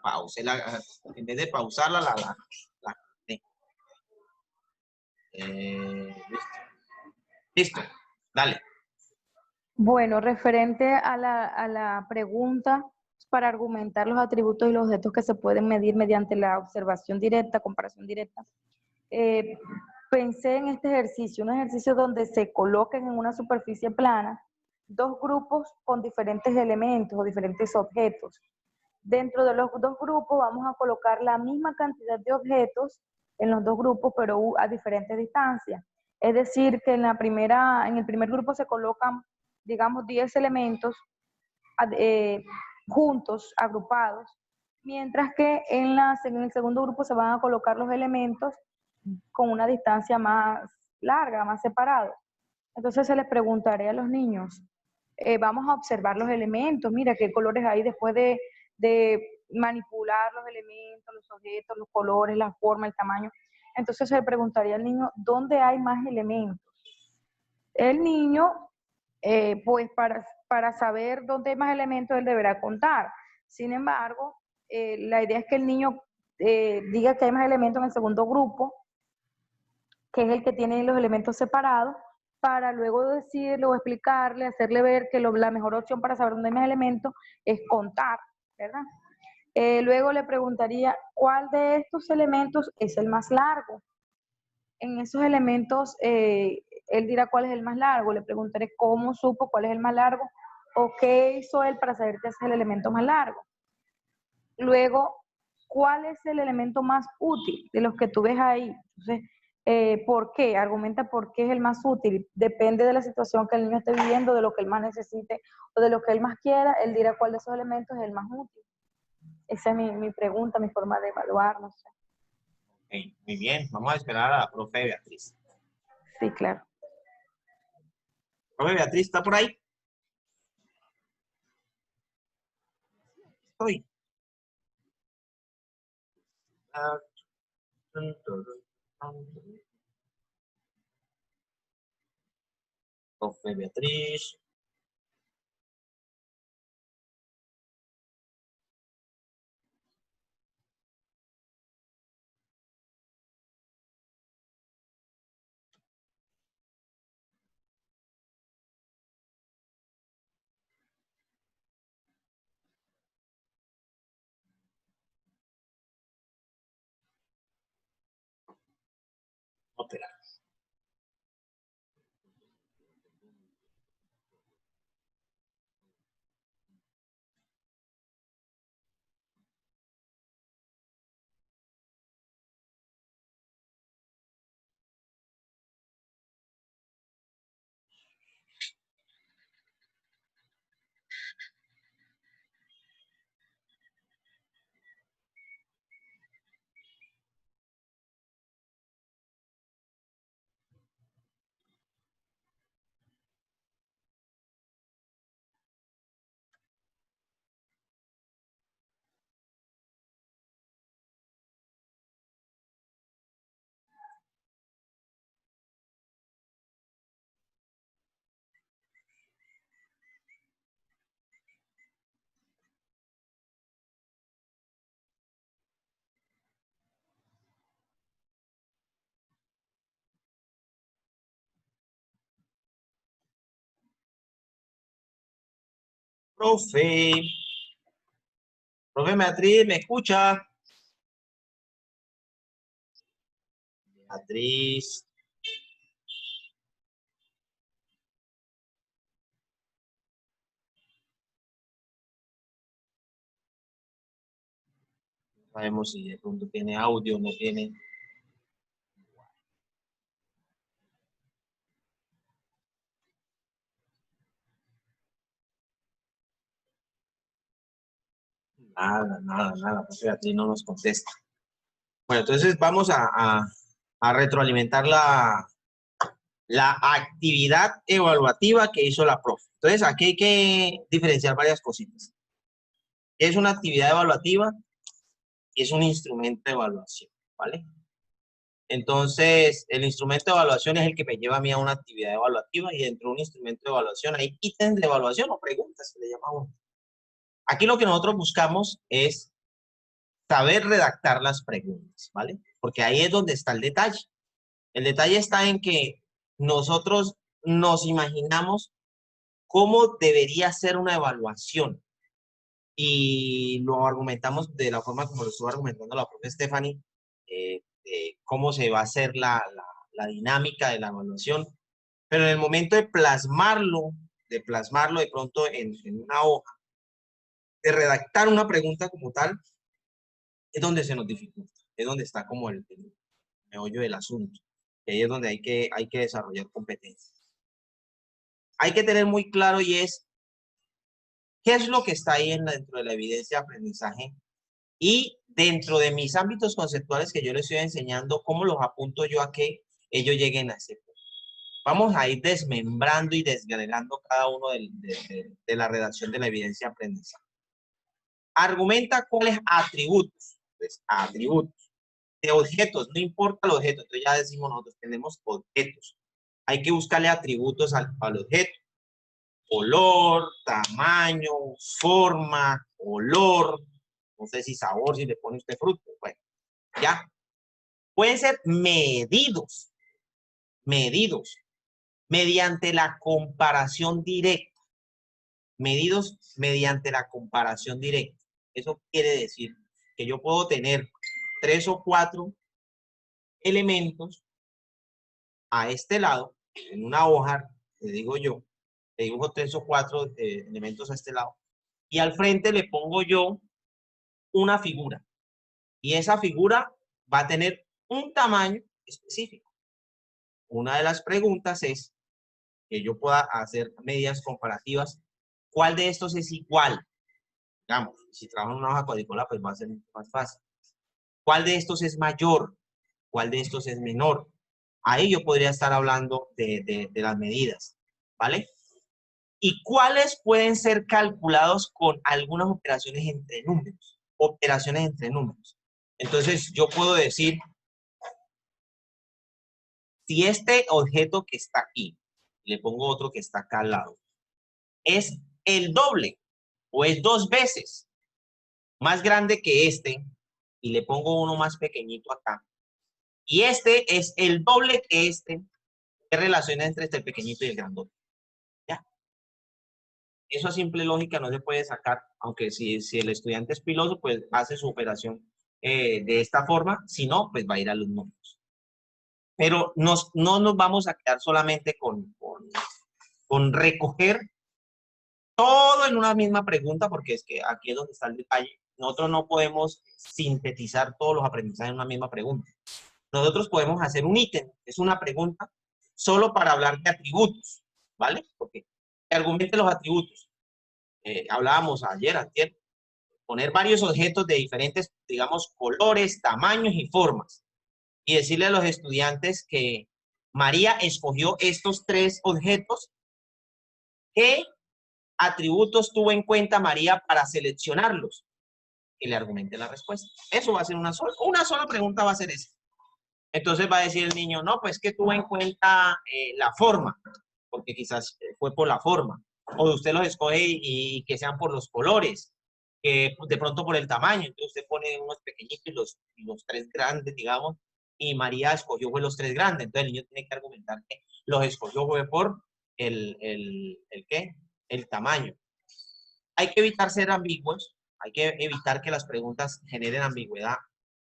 pause en vez de pausarla, la corté. Listo. Listo, dale. Bueno, referente a la pregunta para argumentar los atributos y los objetos que se pueden medir mediante la observación directa, comparación directa, pensé en este ejercicio, un ejercicio donde se coloquen en una superficie plana dos grupos con diferentes elementos o diferentes objetos. Dentro de los dos grupos vamos a colocar la misma cantidad de objetos en los dos grupos, pero a diferentes distancias. Es decir, que en el primer grupo se colocan, digamos, 10 elementos juntos, agrupados, mientras que en el segundo grupo se van a colocar los elementos con una distancia más larga, más separada. Entonces se les preguntaré a los niños, vamos a observar los elementos, mira qué colores hay después de manipular los elementos, los objetos, los colores, la forma, el tamaño. Entonces se le preguntaría al niño, ¿dónde hay más elementos? El niño, pues para saber dónde hay más elementos, él deberá contar. Sin embargo, la idea es que el niño diga que hay más elementos en el segundo grupo, que es el que tiene los elementos separados, para luego decirle o explicarle, hacerle ver que la mejor opción para saber dónde hay más elementos es contar, ¿verdad? Luego le preguntaría, ¿cuál de estos elementos es el más largo? En esos elementos, él dirá cuál es el más largo. Le preguntaré cómo supo cuál es el más largo o qué hizo él para saber que ese es el elemento más largo. Luego, ¿cuál es el elemento más útil de los que tú ves ahí? Entonces, ¿por qué? Argumenta por qué es el más útil. Depende de la situación que el niño esté viviendo, de lo que él más necesite o de lo que él más quiera, él dirá cuál de esos elementos es el más útil. Esa es mi pregunta, mi forma de evaluar, no sé. Okay, muy bien, vamos a esperar a la profe Beatriz. Sí, claro. Profe Beatriz, ¿está por ahí? Estoy. Profe Beatriz. Ópera. Profe. Profe Beatriz, ¿me escucha? Beatriz. No sabemos si de pronto tiene audio o no tiene. Nada. Profe Beatriz no nos contesta. Bueno, entonces vamos a retroalimentar la actividad evaluativa que hizo la profe. Entonces, aquí hay que diferenciar varias cositas. Es una actividad evaluativa y es un instrumento de evaluación, ¿vale? Entonces, el instrumento de evaluación es el que me lleva a mí a una actividad evaluativa y dentro de un instrumento de evaluación hay ítems de evaluación o preguntas, se le llama uno. Aquí lo que nosotros buscamos es saber redactar las preguntas, ¿vale? Porque ahí es donde está el detalle. El detalle está en que nosotros nos imaginamos cómo debería ser una evaluación y lo argumentamos de la forma como lo estuvo argumentando la propia Stephanie, cómo se va a hacer la dinámica de la evaluación, pero en el momento de plasmarlo de pronto en una hoja, de redactar una pregunta como tal, es donde se nos dificulta, es donde está como el meollo del asunto, y ahí es donde hay que desarrollar competencias. Hay que tener muy claro y es qué es lo que está ahí dentro de la evidencia de aprendizaje y dentro de mis ámbitos conceptuales que yo les estoy enseñando, cómo los apunto yo a que ellos lleguen a ese punto. Vamos a ir desmembrando y desgranando cada uno de la redacción de la evidencia de aprendizaje. Argumenta cuáles atributos, pues, atributos de objetos, no importa los objetos, entonces ya decimos nosotros tenemos objetos. Hay que buscarle atributos al objeto. Color, tamaño, forma, olor, no sé si sabor, si le pone usted fruto, bueno, ya. Pueden ser medidos mediante la comparación directa, medidos mediante la comparación directa. Eso quiere decir que yo puedo tener 3 o 4 elementos a este lado, en una hoja, le digo yo, le dibujo 3 o 4 elementos a este lado, y al frente le pongo yo una figura, y esa figura va a tener un tamaño específico. Una de las preguntas es que yo pueda hacer medidas comparativas. ¿Cuál de estos es igual? Digamos, si trabajo en una hoja cuadricular, pues va a ser más fácil. ¿Cuál de estos es mayor? ¿Cuál de estos es menor? Ahí yo podría estar hablando de las medidas, ¿vale? ¿Y cuáles pueden ser calculados con algunas operaciones entre números? Operaciones entre números. Entonces, yo puedo decir, si este objeto que está aquí, le pongo otro que está acá al lado, es el doble o es 2 veces más grande que este, y le pongo uno más pequeñito acá, y este es el doble que este, ¿qué relación entre este pequeñito y el grandote? Ya. Eso a simple lógica no se puede sacar, aunque si el estudiante es piloso, pues hace su operación de esta forma, si no, pues va a ir a los números. Pero no nos vamos a quedar solamente con recoger todo en una misma pregunta, porque es que aquí es donde está el detalle. Nosotros no podemos sintetizar todos los aprendizajes en una misma pregunta. Nosotros podemos hacer un ítem, es una pregunta, solo para hablar de atributos, ¿vale? Porque argumente los atributos. Hablábamos ayer, antier, poner varios objetos de diferentes, digamos, colores, tamaños y formas. Y decirle a los estudiantes que María escogió estos 3 objetos. ¿Qué atributos tuvo en cuenta María para seleccionarlos? Y le argumente la respuesta. Eso va a ser una sola pregunta, va a ser esa. Entonces va a decir el niño, no, pues que tuvo en cuenta la forma, porque quizás fue por la forma. O usted los escoge y que sean por los colores, que de pronto por el tamaño. Entonces usted pone unos pequeñitos y los 3 grandes, digamos, y María escogió fue los 3 grandes. Entonces el niño tiene que argumentar que los escogió fue por ¿qué? El tamaño. Hay que evitar ser ambiguos, hay que evitar que las preguntas generen ambigüedad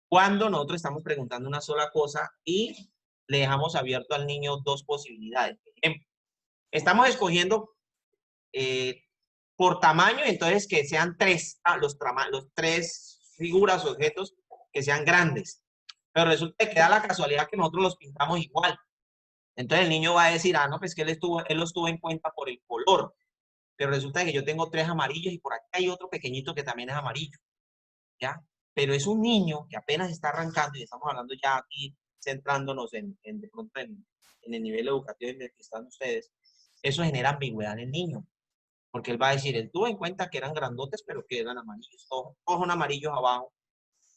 cuando nosotros estamos preguntando una sola cosa y le dejamos abierto al niño 2 posibilidades. Por ejemplo, estamos escogiendo por tamaño, entonces que sean 3, los 3 figuras o objetos que sean grandes. Pero resulta que da la casualidad que nosotros los pintamos igual. Entonces el niño va a decir, no, pues que él los tuvo en cuenta por el color. Pero resulta que yo tengo 3 amarillos y por aquí hay otro pequeñito que también es amarillo. ¿Ya? Pero es un niño que apenas está arrancando y estamos hablando ya aquí, centrándonos de pronto en el nivel educativo en el que están ustedes. Eso genera ambigüedad en el niño, porque él va a decir, él tuvo en cuenta que eran grandotes, pero que eran amarillos, todos son amarillos abajo.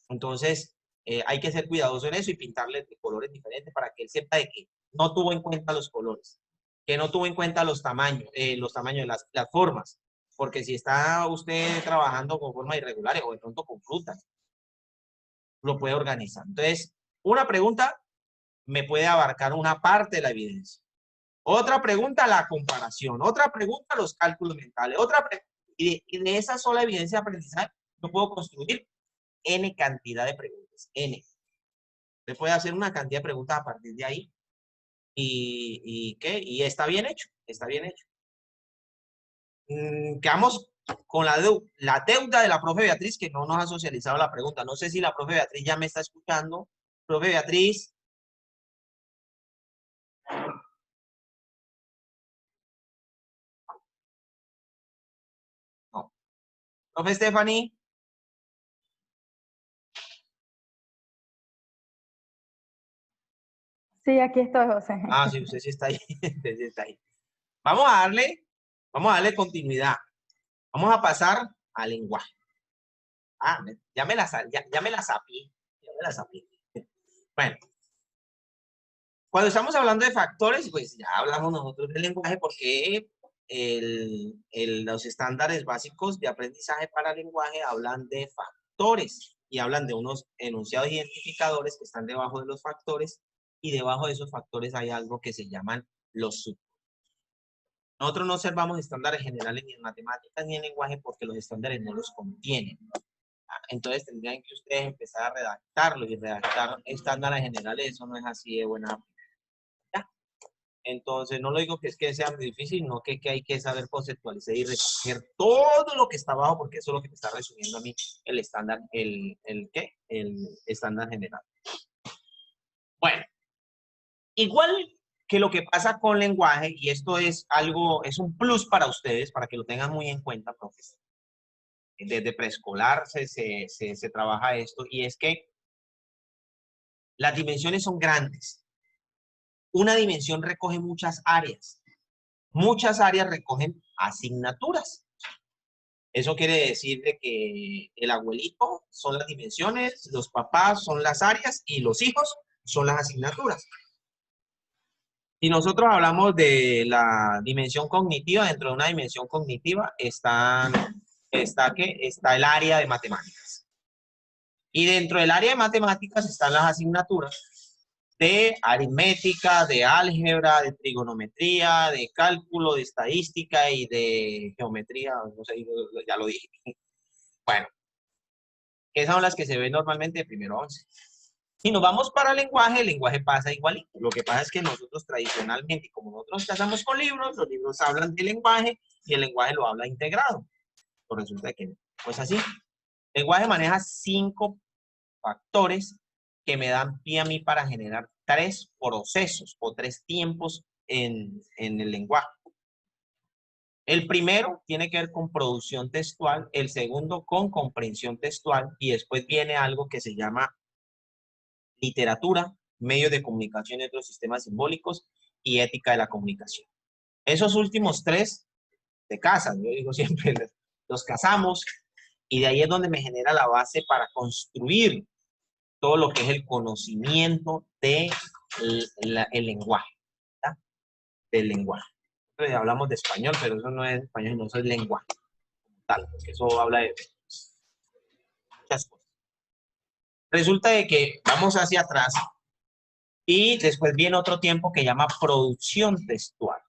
Entonces, hay que ser cuidadoso en eso y pintarle de colores diferentes para que él sepa de que no tuvo en cuenta los colores, que no tuvo en cuenta los tamaños, las formas, porque si está usted trabajando con formas irregulares o de pronto con frutas, lo puede organizar. Entonces, una pregunta me puede abarcar una parte de la evidencia. Otra pregunta, la comparación. Otra pregunta, los cálculos mentales. Y de esa sola evidencia de aprendizaje, yo puedo construir N cantidad de preguntas. N. Usted puede hacer una cantidad de preguntas a partir de ahí. Y está bien hecho. Está bien hecho. Quedamos con la deuda de la profe Beatriz, que no nos ha socializado la pregunta. No sé si la profe Beatriz ya me está escuchando. Profe Beatriz. No. Profe Stephanie. Sí, aquí estoy, José. Ah, sí, usted sí está ahí. Usted sí está ahí. Vamos a darle continuidad. Vamos a pasar al lenguaje. Ah, ya me la sapié. Ya me la sapié. Bueno, cuando estamos hablando de factores, pues ya hablamos nosotros del lenguaje porque los estándares básicos de aprendizaje para lenguaje hablan de factores y hablan de unos enunciados identificadores que están debajo de los factores y debajo de esos factores hay algo que se llaman los subtipos. Nosotros no observamos estándares generales ni en matemáticas ni en lenguaje porque los estándares no los contienen. Entonces tendrían que ustedes empezar a redactarlo y redactar estándares generales, eso no es así de buena. ¿Ya? Entonces no lo digo que es que sea muy difícil, no que hay que saber conceptualizar y recoger todo lo que está abajo, porque eso es lo que me está resumiendo a mí el estándar, el estándar general. Bueno, igual que lo que pasa con lenguaje, y esto es algo, es un plus para ustedes, para que lo tengan muy en cuenta, profesor. Desde preescolar se trabaja esto, y es que las dimensiones son grandes. Una dimensión recoge muchas áreas. Muchas áreas recogen asignaturas. Eso quiere decir de que el abuelito son las dimensiones, los papás son las áreas y los hijos son las asignaturas. Si nosotros hablamos de la dimensión cognitiva, dentro de una dimensión cognitiva está el área de matemáticas. Y dentro del área de matemáticas están las asignaturas de aritmética, de álgebra, de trigonometría, de cálculo, de estadística y de geometría, no sé, ya lo dije. Bueno, esas son las que se ven normalmente de primero a 11. Si nos vamos para el lenguaje pasa igualito. Lo que pasa es que nosotros tradicionalmente, como nosotros casamos con libros, los libros hablan de lenguaje y el lenguaje lo habla integrado. Pues resulta que no. Pues así. El lenguaje maneja 5 factores que me dan pie a mí para generar 3 procesos o 3 tiempos en el lenguaje. El primero tiene que ver con producción textual, el segundo con comprensión textual y después viene algo que se llama literatura, medios de comunicación y otros sistemas simbólicos y ética de la comunicación. Esos últimos 3 se casan, yo digo siempre, los casamos y de ahí es donde me genera la base para construir todo lo que es el conocimiento del lenguaje, ¿verdad? Del lenguaje. Entonces, hablamos de español, pero eso no es español, no, eso es lenguaje, tal, porque eso habla de muchas cosas. Resulta de que vamos hacia atrás y después viene otro tiempo que se llama producción textual.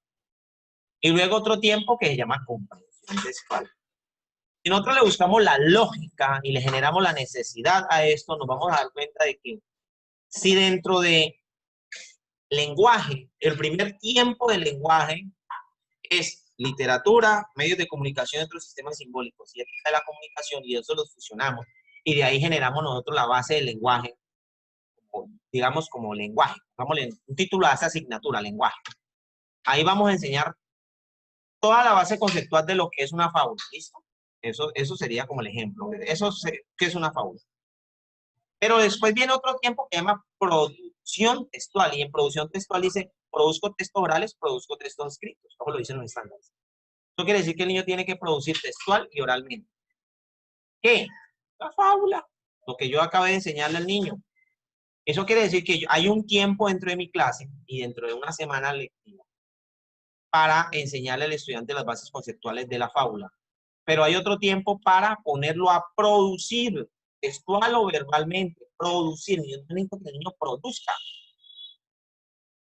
Y luego otro tiempo que se llama comprensión textual. Si nosotros le buscamos la lógica y le generamos la necesidad a esto, nos vamos a dar cuenta de que si dentro de lenguaje, el primer tiempo del lenguaje es literatura, medios de comunicación y otros sistemas simbólicos y ética de la comunicación, y eso los fusionamos, y de ahí generamos nosotros la base del lenguaje, digamos como lenguaje. Vamos a un título a esa asignatura, lenguaje. Ahí vamos a enseñar toda la base conceptual de lo que es una fábula, ¿listo? Eso sería como el ejemplo. ¿Qué es una fábula? Pero después viene otro tiempo que se llama producción textual, y en producción textual dice, produzco textos orales, produzco textos escritos, como lo dicen los estándares. Eso quiere decir que el niño tiene que producir textual y oralmente. ¿Qué? La fábula, lo que yo acabé de enseñarle al niño. Eso quiere decir que hay un tiempo dentro de mi clase y dentro de una semana lectiva para enseñarle al estudiante las bases conceptuales de la fábula. Pero hay otro tiempo para ponerlo a producir textual o verbalmente, producir. Yo necesito que el niño produzca.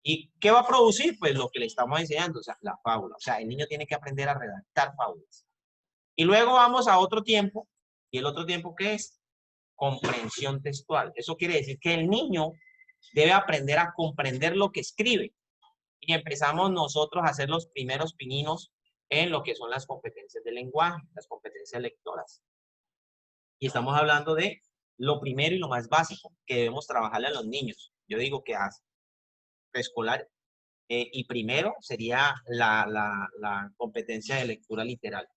¿Y qué va a producir? Pues lo que le estamos enseñando, o sea, la fábula. O sea, el niño tiene que aprender a redactar fábulas. Y luego vamos a otro tiempo. ¿Y el otro tiempo qué es? Comprensión textual. Eso quiere decir que el niño debe aprender a comprender lo que escribe. Y empezamos nosotros a hacer los primeros pininos en lo que son las competencias de lenguaje, las competencias lectoras. Y estamos hablando de lo primero y lo más básico que debemos trabajarle a los niños. Yo digo que a preescolar y primero sería la competencia de lectura literal.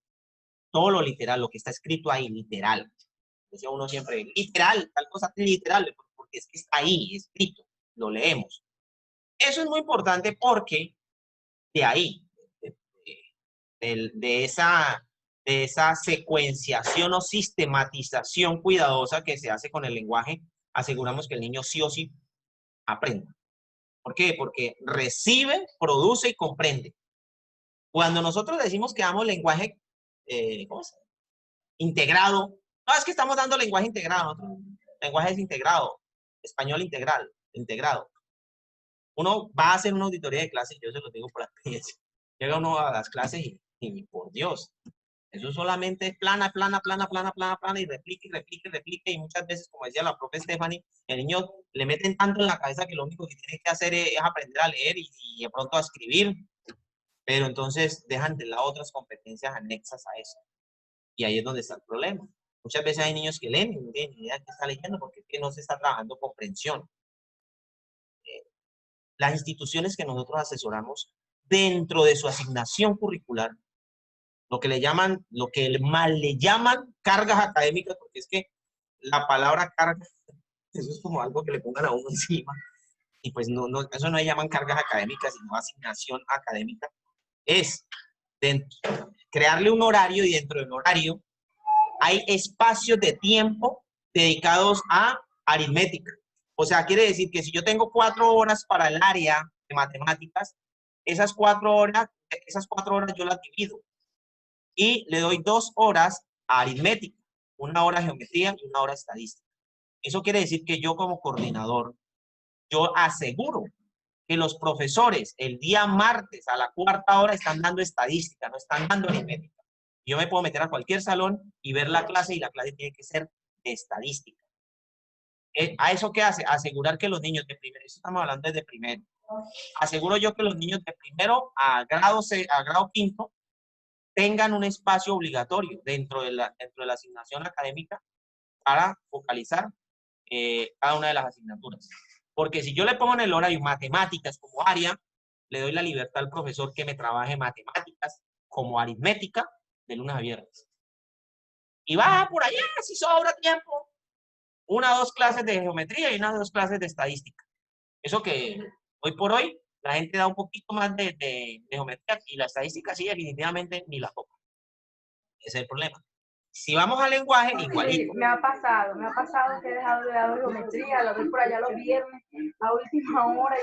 Todo lo literal, lo que está escrito ahí, literal. Decía uno siempre, literal, tal cosa literal, porque es que está ahí, escrito, lo leemos. Eso es muy importante porque de ahí, de esa secuenciación o sistematización cuidadosa que se hace con el lenguaje, aseguramos que el niño sí o sí aprenda. ¿Por qué? Porque recibe, produce y comprende. Cuando nosotros decimos que damos lenguaje, ¿cómo se llama? Integrado, no es que estamos dando lenguaje integrado, lenguaje es integrado, español integral, integrado. Uno va a hacer una auditoría de clases, yo se lo digo por la experiencia. Llega uno a las clases y por Dios, eso solamente es plana, y replica, y muchas veces, como decía la profe Stephanie, el niño le meten tanto en la cabeza que lo único que tiene que hacer es aprender a leer y de pronto a escribir, pero entonces dejan de lado otras competencias anexas a eso. Y ahí es donde está el problema. Muchas veces hay niños que leen y no tienen ni idea de qué está leyendo porque es que no se está trabajando comprensión. Las instituciones que nosotros asesoramos dentro de su asignación curricular, lo que mal le llaman cargas académicas, porque es que la palabra carga, eso es como algo que le pongan a uno encima, y pues eso no le llaman cargas académicas, sino asignación académica, es crearle un horario y dentro del horario hay espacios de tiempo dedicados a aritmética. O sea, quiere decir que si yo tengo 4 horas para el área de matemáticas, esas 4 horas yo las divido y le doy 2 horas a aritmética, 1 hora a geometría y 1 hora a estadística. Eso quiere decir que yo como coordinador, yo aseguro que los profesores el día martes a la 4ª hora están dando estadística, no están dando aritmética. Yo me puedo meter a cualquier salón y ver la clase y la clase tiene que ser de estadística. ¿A eso qué hace? Asegurar que los niños de primero, eso estamos hablando desde primero, aseguro yo que los niños de primero a grado 5 tengan un espacio obligatorio dentro de la asignación académica para focalizar cada una de las asignaturas. Porque si yo le pongo en el horario matemáticas como área, le doy la libertad al profesor que me trabaje matemáticas como aritmética de lunes a viernes. Y va por allá, si sobra tiempo, 1 o 2 clases de geometría y 1 o 2 clases de estadística. Eso que hoy por hoy la gente da un poquito más de geometría y la estadística sí definitivamente ni la toca. Ese es el problema. Si vamos al lenguaje, igualito. Me ha pasado que he dejado de lado geometría, lo doy por allá los viernes, a última hora,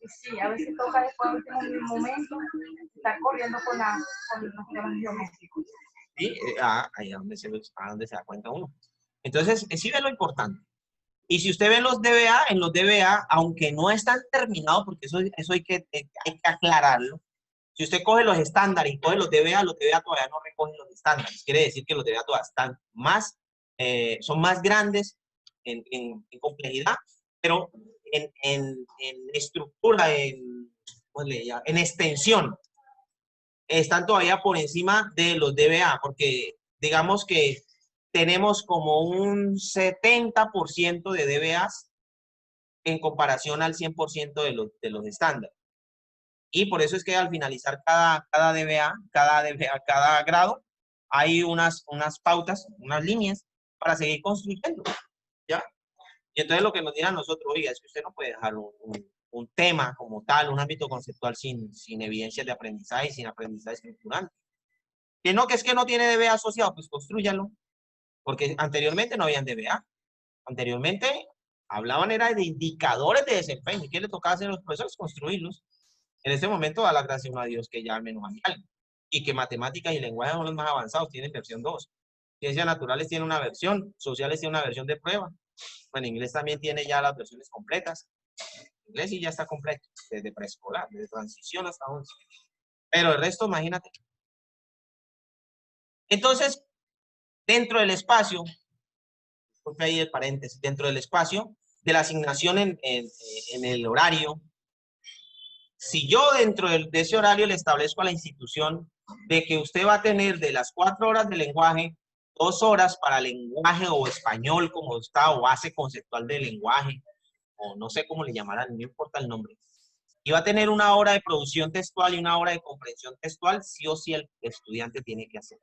y sí, a veces toca después a último momento estar corriendo con los temas geométricos. Sí, ahí es donde se da cuenta uno. Entonces, sí ve lo importante. Y si usted ve los DBA, en los DBA, aunque no están terminados, porque eso hay que aclararlo, si usted coge los estándares y coge los DBA todavía no recogen los estándares. Quiere decir que los DBA todavía están son más grandes en complejidad, pero en estructura, en extensión, están todavía por encima de los DBA, porque digamos que tenemos como un 70% de DBAs en comparación al 100% de los estándares. Y por eso es que al finalizar cada DBA, cada grado, hay unas pautas, unas líneas para seguir construyendo, ¿ya? Y entonces lo que nos dirán nosotros, oiga, es que usted no puede dejar un tema como tal, un ámbito conceptual sin evidencias de aprendizaje, sin aprendizaje estructural. Que no, que es que no tiene DBA asociado, pues construyalo. Porque anteriormente no habían DBA. Anteriormente hablaban era de indicadores de desempeño. ¿Qué le tocaba hacer a los profesores? Construirlos. En este momento, da la gracia a Dios que ya al menos hay algo. Y que matemáticas y lenguaje son los más avanzados, tienen versión 2. Ciencias naturales tienen una versión, sociales tienen una versión de prueba. Bueno, inglés también tiene ya las versiones completas. Inglés sí ya está completo, desde preescolar, desde transición hasta 11. Pero el resto, imagínate. Entonces, dentro del espacio, porque ahí el paréntesis, dentro del espacio de la asignación en el horario, si yo dentro de ese horario le establezco a la institución de que usted va a tener de las 4 horas de lenguaje, 2 horas para lenguaje o español como está, o base conceptual del lenguaje, o no sé cómo le llamarán, no importa el nombre. Y va a tener una hora de producción textual y una hora de comprensión textual, sí o sí el estudiante tiene que hacer.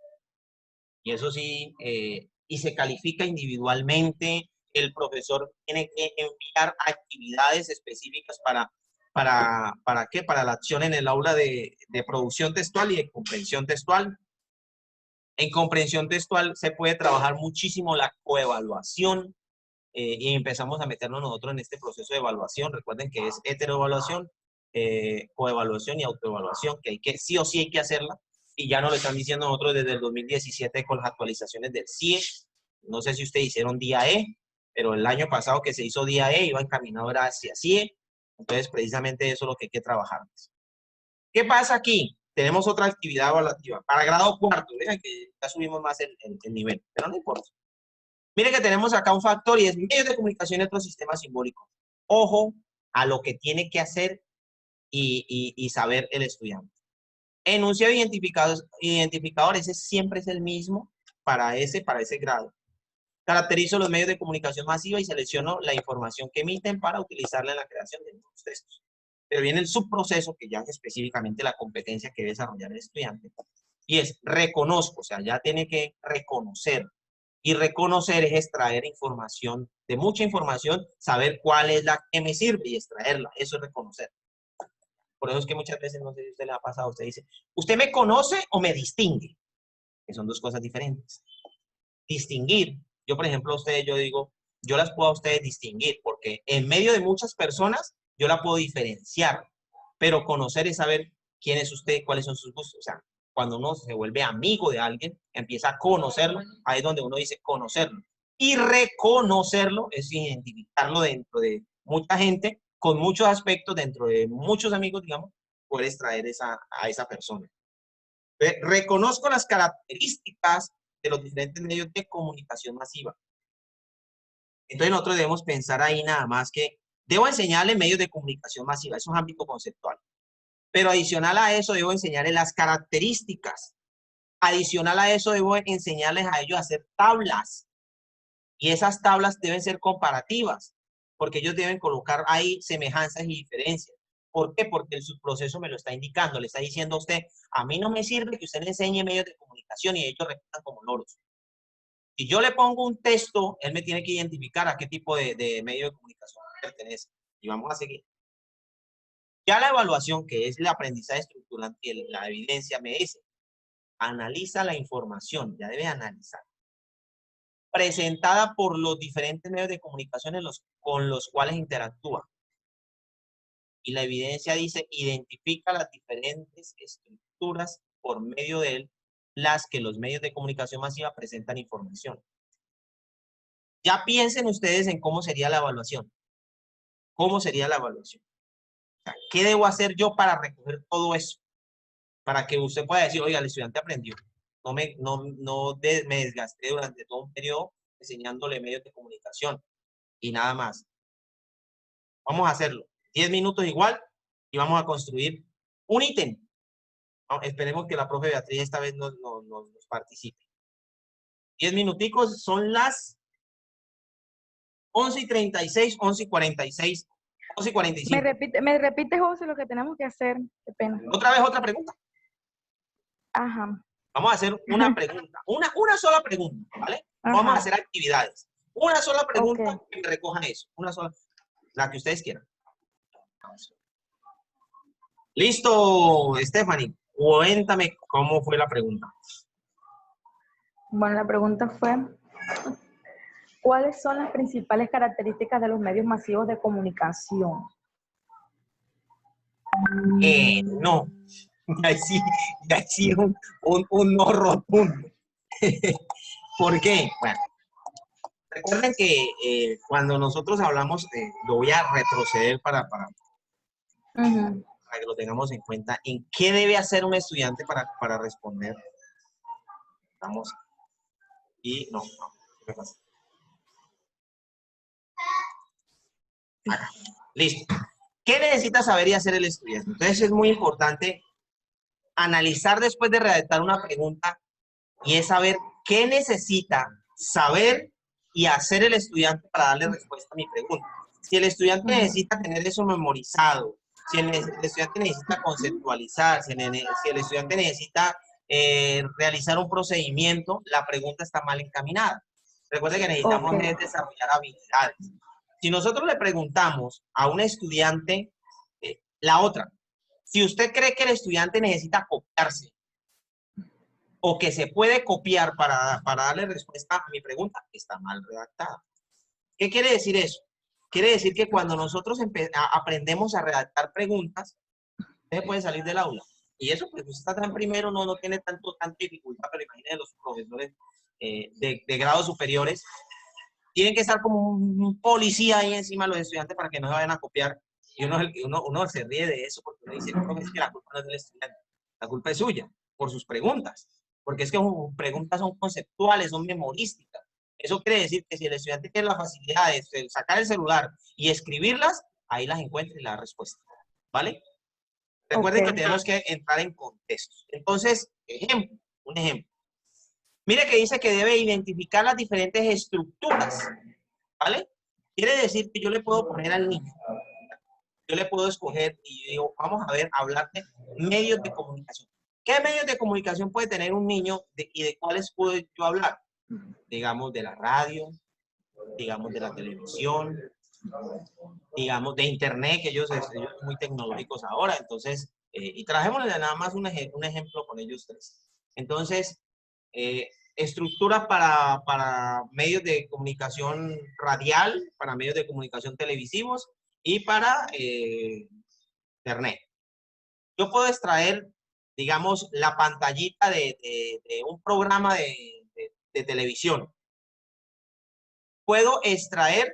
Y eso sí, y se califica individualmente, el profesor tiene que enviar actividades específicas ¿para qué? Para la acción en el aula de producción textual y de comprensión textual. En comprensión textual se puede trabajar muchísimo la coevaluación, y empezamos a meternos nosotros en este proceso de evaluación. Recuerden que es heteroevaluación, coevaluación y autoevaluación, que sí o sí hay que hacerla, y ya nos lo están diciendo nosotros desde el 2017 con las actualizaciones del CIE. No sé si ustedes hicieron día E, pero el año pasado que se hizo día E iba encaminado hacia CIE, entonces precisamente eso es lo que hay que trabajar. ¿Qué pasa aquí? Tenemos otra actividad evaluativa para grado cuarto, vean que ya subimos más el nivel, pero no importa. Miren que tenemos acá un factor y es medios de comunicación y otros sistemas simbólicos. Ojo a lo que tiene que hacer y saber el estudiante. Enunciado identificador, ese siempre es el mismo para ese grado. Caracterizo los medios de comunicación masiva y selecciono la información que emiten para utilizarla en la creación de nuevos textos. Pero viene el subproceso, que ya es específicamente la competencia que debe desarrollar el estudiante, y es reconozco, o sea, ya tiene que reconocer. Y reconocer es extraer información, de mucha información, saber cuál es la que me sirve y extraerla. Eso es reconocer. Por eso es que muchas veces, no sé si a usted le ha pasado, usted dice, ¿usted me conoce o me distingue? Que son dos cosas diferentes. Distinguir. Yo, por ejemplo, a ustedes, yo digo, yo las puedo a ustedes distinguir, porque en medio de muchas personas, yo la puedo diferenciar. Pero conocer es saber quién es usted, cuáles son sus gustos. O sea, cuando uno se vuelve amigo de alguien, empieza a conocerlo, ahí es donde uno dice conocerlo. Y reconocerlo es identificarlo dentro de mucha gente, con muchos aspectos, dentro de muchos amigos, digamos, puedes traer a esa persona. Reconozco las características de los diferentes medios de comunicación masiva. Entonces nosotros debemos pensar ahí nada más que debo enseñarle medios de comunicación masiva, eso es ámbito conceptual. Pero adicional a eso debo enseñarles las características. Adicional a eso debo enseñarles a ellos a hacer tablas. Y esas tablas deben ser comparativas, porque ellos deben colocar ahí semejanzas y diferencias. ¿Por qué? Porque el subproceso me lo está indicando, le está diciendo a usted, a mí no me sirve que usted le enseñe medios de comunicación y ellos repitan como loros. Si yo le pongo un texto, él me tiene que identificar a qué tipo de medio de comunicación pertenece. Y vamos a seguir. Ya la evaluación, que es el aprendizaje estructurante y la evidencia, me dice, analiza la información, ya debe analizar, presentada por los diferentes medios de comunicación con los cuales interactúa. Y la evidencia dice, identifica las diferentes estructuras por medio de las que los medios de comunicación masiva presentan información. Ya piensen ustedes en cómo sería la evaluación. ¿Cómo sería la evaluación? O sea, ¿qué debo hacer yo para recoger todo eso? Para que usted pueda decir, oiga, el estudiante aprendió. Me desgasté durante todo un periodo enseñándole medios de comunicación y nada más. Vamos a hacerlo. 10 minutos igual y vamos a construir un ítem. Esperemos que la profe Beatriz esta vez nos participe. 10 minuticos, son las 11:36, 11:46, 11:45. Me repite, José, lo que tenemos que hacer. Qué pena. Otra vez otra pregunta. Ajá. Vamos a hacer una pregunta. Una sola pregunta, ¿vale? Ajá. Vamos a hacer actividades. Una sola pregunta Okay. que me recojan eso. Una sola. La que ustedes quieran. Listo, Stephanie. Cuéntame cómo fue la pregunta. Bueno, la pregunta fue, ¿cuáles son las principales características de los medios masivos de comunicación? No. Ya sí un no rotundo. ¿Por qué? Bueno, Recuerden que cuando nosotros hablamos, lo voy a retroceder para que lo tengamos en cuenta, en qué debe hacer un estudiante para responder. Vamos. Y no, ¿qué pasa? Acá. Listo. ¿Qué necesita saber y hacer el estudiante? Entonces es muy importante analizar después de redactar una pregunta y es saber qué necesita saber y hacer el estudiante para darle respuesta a mi pregunta. Si el estudiante necesita tener eso memorizado, si el estudiante necesita conceptualizar, si el estudiante necesita realizar un procedimiento, la pregunta está mal encaminada. Recuerde que necesitamos desarrollar habilidades. Si nosotros le preguntamos a un estudiante, la otra, si usted cree que el estudiante necesita copiarse o que se puede copiar para darle respuesta a mi pregunta, está mal redactada. ¿Qué quiere decir eso? Quiere decir que cuando nosotros aprendemos a redactar preguntas, usted puede salir del aula. Y eso, pues, usted está en primero, no tiene tanta dificultad, pero imagínense los profesores de grados superiores, tienen que estar como un policía ahí encima de los estudiantes para que no se vayan a copiar. Y uno se ríe de eso porque uno dice, no, es que la culpa no es del estudiante, la culpa es suya, por sus preguntas. Porque es que sus preguntas son conceptuales, son memorísticas. Eso quiere decir que si el estudiante tiene la facilidad de sacar el celular y escribirlas, ahí las encuentra y la respuesta. ¿Vale? Recuerden que tenemos que entrar en contexto. Entonces, un ejemplo. Mire que dice que debe identificar las diferentes estructuras, ¿vale? Quiere decir que yo le puedo poner al niño, yo le puedo escoger y digo, vamos a ver, hablar de medios de comunicación. ¿Qué medios de comunicación puede tener un niño y de cuáles puedo yo hablar? Digamos, de la radio, digamos, de la televisión, digamos, de internet, que ellos son muy tecnológicos ahora, entonces, y trajémosle nada más un ejemplo con ellos tres. Entonces, estructuras para medios de comunicación radial, para medios de comunicación televisivos y para internet. Yo puedo extraer, digamos, la pantallita de un programa de televisión. Puedo extraer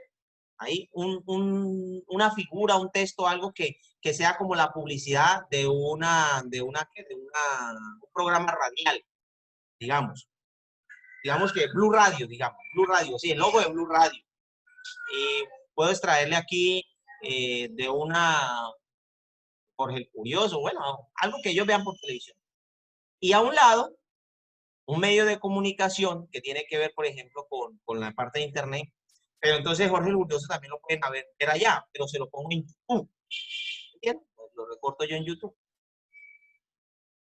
ahí una figura, un texto, algo que sea como la publicidad de un programa radial, digamos. Digamos que Blue Radio, sí, el logo de Blue Radio. Y puedo extraerle aquí de una Jorge el Curioso, bueno, algo que ellos vean por televisión. Y a un lado, un medio de comunicación que tiene que ver, por ejemplo, con la parte de internet. Pero entonces Jorge el Curioso también lo pueden ver allá, pero se lo pongo en YouTube. ¿Entiendes? Pues lo recorto yo en YouTube.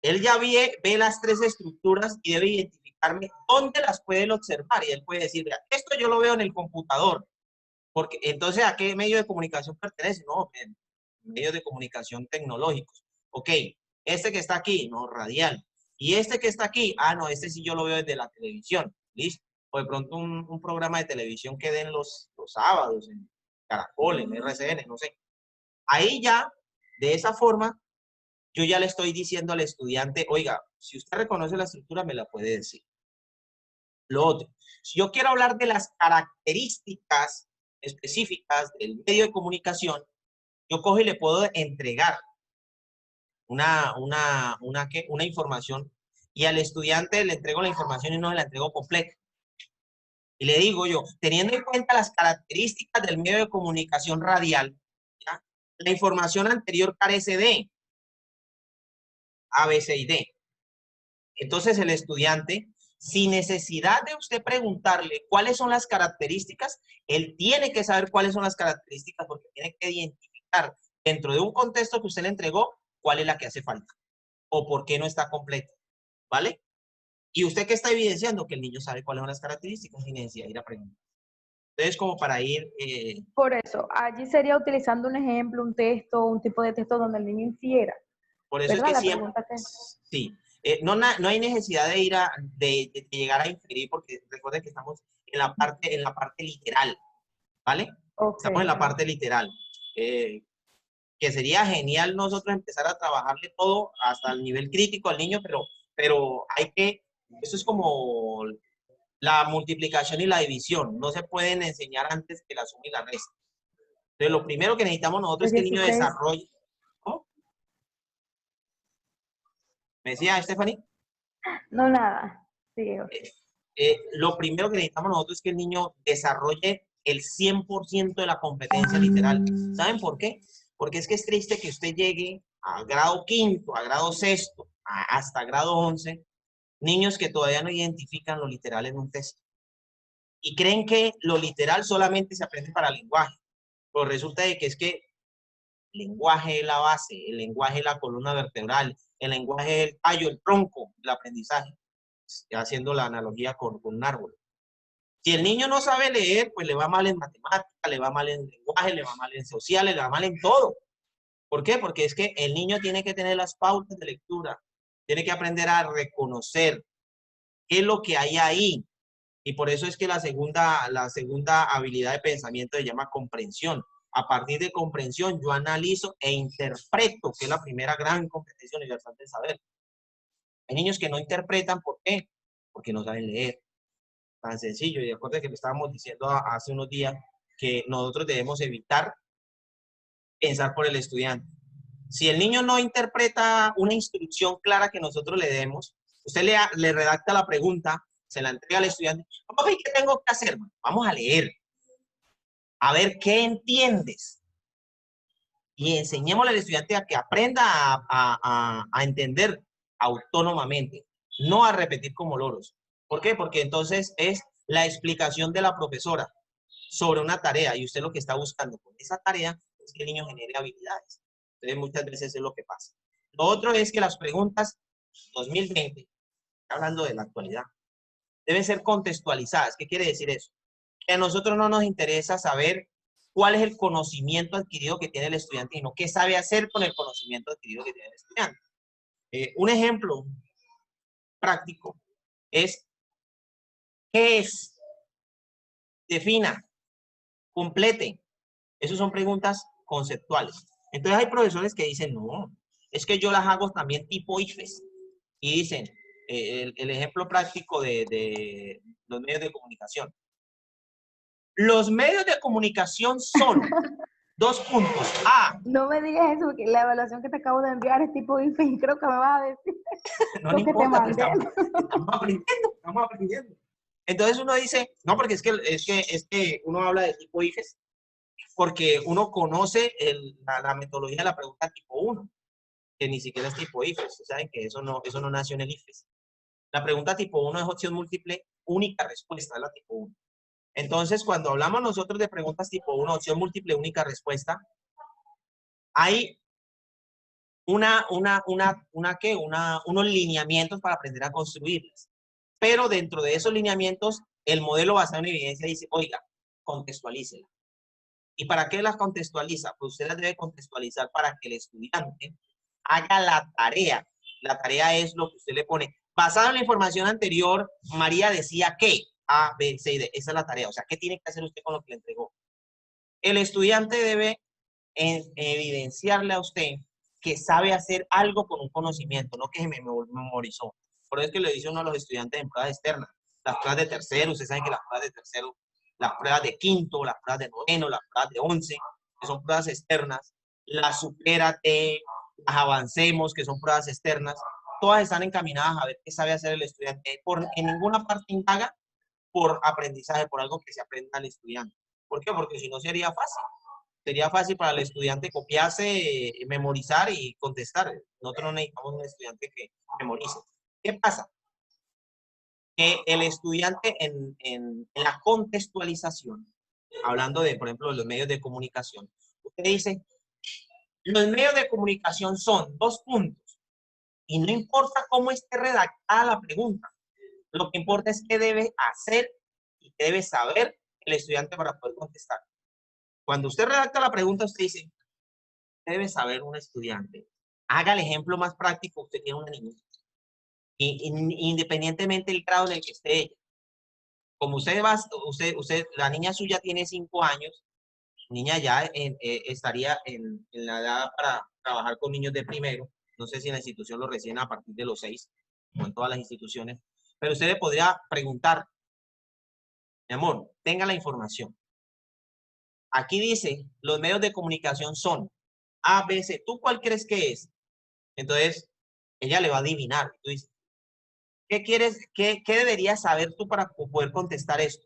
Él ya ve las tres estructuras y debe identificarme dónde las puede observar. Y él puede decir, mira, esto yo lo veo en el computador. Porque entonces, ¿a qué medio de comunicación pertenece? No, medios de comunicación tecnológicos. Ok, este que está aquí, no, radial. Y este que está aquí, no, este sí yo lo veo desde la televisión. ¿Listo? O de pronto un programa de televisión que den los sábados en Caracol, en RCN, no sé. Ahí ya, de esa forma, yo ya le estoy diciendo al estudiante, oiga, si usted reconoce la estructura, me la puede decir. Lo otro, si yo quiero hablar de las características específicas del medio de comunicación, yo cojo y le puedo entregar una información y al estudiante le entrego la información y no se la entrego completa. Y le digo yo, teniendo en cuenta las características del medio de comunicación radial, ¿ya? La información anterior carece de A, B, C y D. Entonces el estudiante, sin necesidad de usted preguntarle cuáles son las características, él tiene que saber cuáles son las características porque tiene que identificar dentro de un contexto que usted le entregó cuál es la que hace falta o por qué no está completa, ¿vale? Y usted que está evidenciando que el niño sabe cuáles son las características sin necesidad de ir a preguntar. Entonces, como para ir... Por eso, allí sería utilizando un ejemplo, un texto, un tipo de texto donde el niño infiera. Por eso ¿Verdad? es que La siempre... pregunta que... Sí. No hay necesidad de llegar a inferir porque recuerden que estamos en la parte literal, ¿vale? Okay. Estamos en la parte literal. Que sería genial nosotros empezar a trabajarle todo hasta el nivel crítico al niño, pero hay que, eso es como la multiplicación y la división. No se pueden enseñar antes que la suma y la resta. Entonces, lo primero que necesitamos nosotros es que el niño 16. desarrolle. ¿Cómo? ¿Me decía Stephanie? No, nada. Sigue. Lo primero que necesitamos nosotros es que el niño desarrolle el 100% de la competencia literal. ¿Saben por qué? Porque es que es triste que usted llegue a grado quinto, a grado sexto, hasta grado 11, niños que todavía no identifican lo literal en un texto. Y creen que lo literal solamente se aprende para lenguaje. Pero resulta de que es que el lenguaje es la base, el lenguaje es la columna vertebral, el lenguaje es el tallo, el tronco del aprendizaje, haciendo la analogía con un árbol. Si el niño no sabe leer, pues le va mal en matemática, le va mal en lenguaje, le va mal en sociales, le va mal en todo. ¿Por qué? Porque es que el niño tiene que tener las pautas de lectura, tiene que aprender a reconocer qué es lo que hay ahí. Y por eso es que la segunda habilidad de pensamiento se llama comprensión. A partir de comprensión, yo analizo e interpreto, que es la primera gran competencia universal del saber. Hay niños que no interpretan, ¿por qué? Porque no saben leer. Tan sencillo. Y de acuerdo que le estábamos diciendo hace unos días que nosotros debemos evitar pensar por el estudiante. Si el niño no interpreta una instrucción clara que nosotros le demos, usted le redacta la pregunta, se la entrega al estudiante. ¿Qué tengo que hacer? Vamos a leer. A ver qué entiendes. Y enseñémosle al estudiante a que aprenda a entender autónomamente, no a repetir como loros. ¿Por qué? Porque entonces es la explicación de la profesora sobre una tarea y usted lo que está buscando con esa tarea es que el niño genere habilidades. Entonces muchas veces es lo que pasa. Lo otro es que las preguntas 2020, hablando de la actualidad, deben ser contextualizadas. ¿Qué quiere decir eso? Que a nosotros no nos interesa saber cuál es el conocimiento adquirido que tiene el estudiante, sino qué sabe hacer con el conocimiento adquirido que tiene el estudiante. Un ejemplo práctico es ¿qué es? Defina, complete. Esas son preguntas conceptuales. Entonces hay profesores que dicen, no, es que yo las hago también tipo IFES. Y dicen, el ejemplo práctico de los medios de comunicación. Los medios de comunicación son dos puntos. A. No me digas eso, porque la evaluación que te acabo de enviar es tipo IFE y creo que me vas a decir No lo le que te importa, pero mandé. estamos aprendiendo. Entonces uno dice, no, porque es que uno habla de tipo IFES porque uno conoce la metodología de la pregunta tipo 1, que ni siquiera es tipo IFES. Saben que eso no nació en el IFES. La pregunta tipo 1 es opción múltiple, única respuesta, es la tipo 1. Entonces, cuando hablamos nosotros de preguntas tipo 1, opción múltiple, única respuesta, hay unos lineamientos para aprender a construirlas. Pero dentro de esos lineamientos, el modelo basado en evidencia dice, oiga, contextualícela. ¿Y para qué las contextualiza? Pues usted las debe contextualizar para que el estudiante haga la tarea. La tarea es lo que usted le pone. Basado en la información anterior, María decía que A, B, C y D. Esa es la tarea. O sea, ¿qué tiene que hacer usted con lo que le entregó? El estudiante debe evidenciarle a usted que sabe hacer algo con un conocimiento, no que se me memorizó. Por eso es que le dice uno a los estudiantes en pruebas externas. Las pruebas de tercero, ustedes saben que las pruebas de tercero, las pruebas de quinto, las pruebas de noveno, las pruebas de 11, que son pruebas externas, las supérate, las avancemos, que son pruebas externas, todas están encaminadas a ver qué sabe hacer el estudiante. En ninguna parte indaga por aprendizaje, por algo que se aprenda al estudiante. ¿Por qué? Porque si no sería fácil. Sería fácil para el estudiante copiarse, memorizar y contestar. Nosotros no necesitamos un estudiante que memorice. ¿Qué pasa? Que el estudiante en la contextualización, hablando de, por ejemplo, de los medios de comunicación, usted dice, los medios de comunicación son dos puntos y no importa cómo esté redactada la pregunta, lo que importa es qué debe hacer y qué debe saber el estudiante para poder contestar. Cuando usted redacta la pregunta, usted dice, ¿qué debe saber un estudiante? Haga el ejemplo más práctico, usted tiene una niña. Independientemente del grado en el que esté ella. Como la niña suya tiene 5 años, niña ya estaría en la edad para trabajar con niños de primero. No sé si en la institución lo reciben a partir de los 6, como en todas las instituciones. Pero usted le podría preguntar, Mi amor, tenga la información. Aquí dice, los medios de comunicación son A, B, C. ¿Tú cuál crees que es? Entonces, ella le va a adivinar. Tú dices, ¿qué quieres, qué deberías saber tú para poder contestar esto?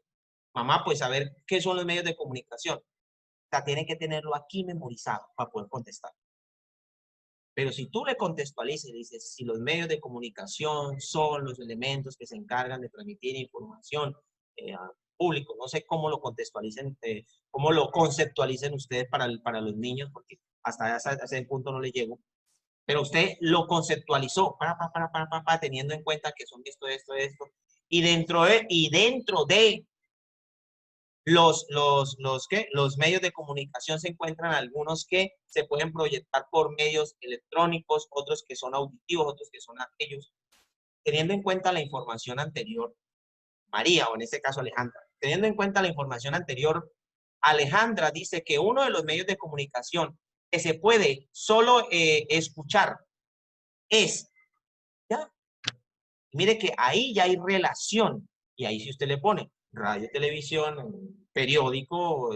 Mamá, pues saber qué son los medios de comunicación. O sea, tiene que tenerlo aquí memorizado para poder contestar. Pero si tú le contextualizas y dices, si los medios de comunicación son los elementos que se encargan de transmitir información al público, no sé cómo lo contextualicen, cómo lo conceptualicen ustedes para los niños, porque hasta ese punto no le llego, pero usted lo conceptualizó, teniendo en cuenta que son esto, y dentro de los medios de comunicación se encuentran algunos que se pueden proyectar por medios electrónicos, otros que son auditivos, otros que son aquellos. Teniendo en cuenta la información anterior, María, o en este caso Alejandra, teniendo en cuenta la información anterior, Alejandra dice que uno de los medios de comunicación que se puede solo escuchar es, ¿ya? Mire que ahí ya hay relación, y ahí si usted le pone radio, televisión, periódico,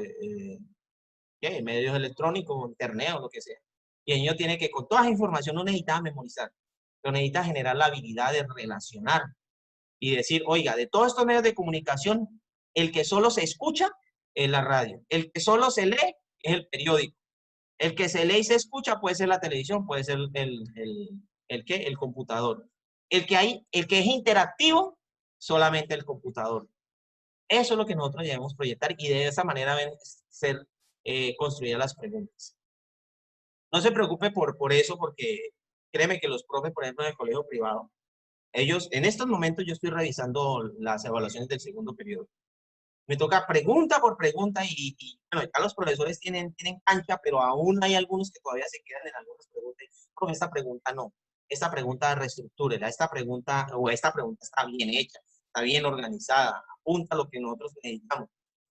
medios electrónicos, internet o lo que sea. Y el niño tiene que, con toda esa información, no necesita memorizar, pero necesita generar la habilidad de relacionar y decir, oiga, de todos estos medios de comunicación, el que solo se escucha es la radio, el que solo se lee es el periódico, el que se lee y se escucha puede ser la televisión, puede ser el computador. El que es interactivo, solamente el computador. Eso es lo que nosotros debemos proyectar y de esa manera deben ser construidas las preguntas. No se preocupe por eso, porque créeme que los profes, por ejemplo, en el colegio privado, ellos, en estos momentos yo estoy revisando las evaluaciones del segundo periodo. Me toca pregunta por pregunta bueno, acá los profesores tienen cancha, pero aún hay algunos que todavía se quedan en algunas preguntas. Profe, esta pregunta no. Esta pregunta reestructúrela. Esta pregunta está bien hecha, está bien organizada, apunta lo que nosotros necesitamos.